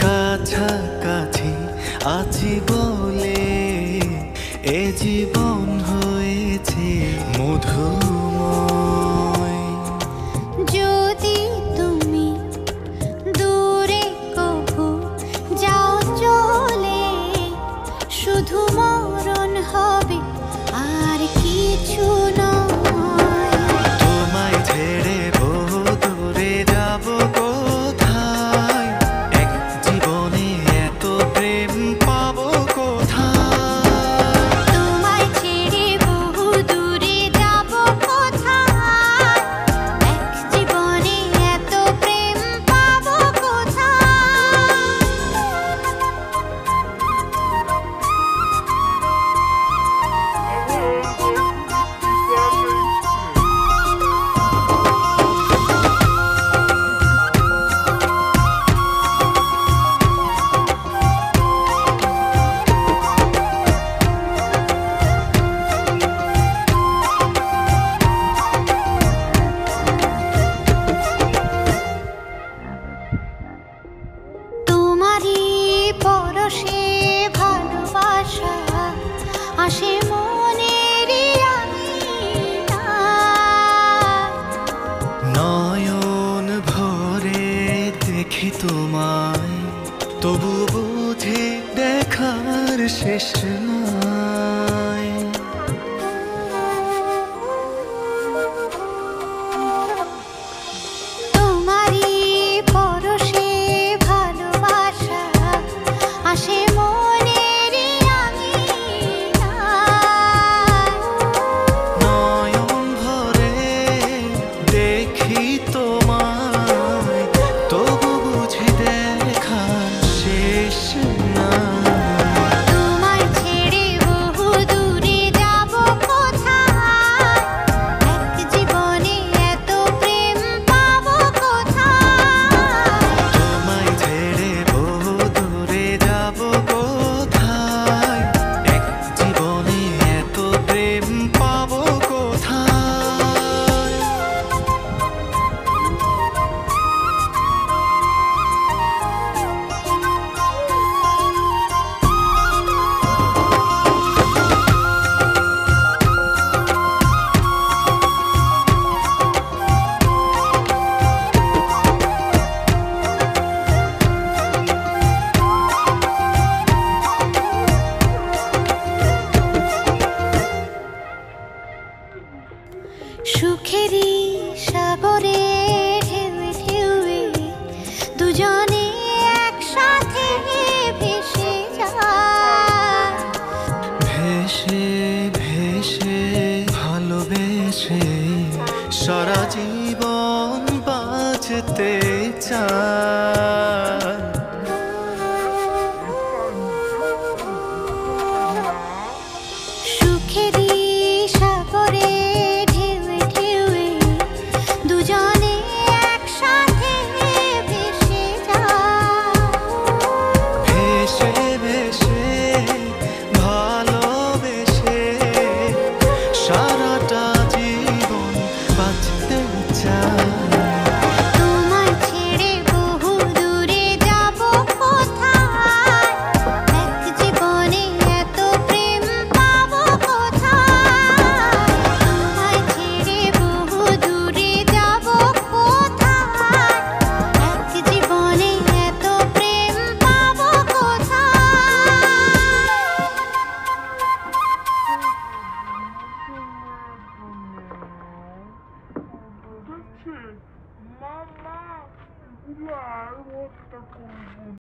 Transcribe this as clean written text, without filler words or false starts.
কাছাকাছি আছি বলে এ জীবন হয়েছে মধুময়। যদি তুমি দূরে কভু যাও চলে, শুধু মরণ হবে আর কিছু নয়। তোমায় ছেড়ে বহু দূরে যাব কোথায়, এক জীবনে এত প্রেম পাবো কোথায়। তোমায় ছেড়ে বহু দূরে যাব কোথায়, এক জীবনে এত প্রেম পাবো কোথায়। তোমারই পরশে ভালোবাসা আসে মনেরই আঙিনায়। নয়ন ভরে দেখি তোমায়, তবু বুঝি দেখার শেষ নাই। তোমারই পরশে ভালোবাসা আসে মনেরই আঙিনায়। নয়ন ভরে দেখি তোমায়, তবু বুঝি দেখার শেষ নাই। তোমায় ছেড়ে বহু দূরে যাব কোথায়, এক জীবনে এত প্রেম পাবো কোথায়। তোমায় ছেড়ে বহু দূরে যাব কোথায়, এক জীবনে এত প্রেম পাবো কোথায়। সুখেরই সাগরে ঢেউয়ে ঢেউয়ে দুজনে একসাথে ভেসে যায়। ভেসে ভেসে ভালোবেসে সারা জীবন বাঁচতে চায়। সুখেরই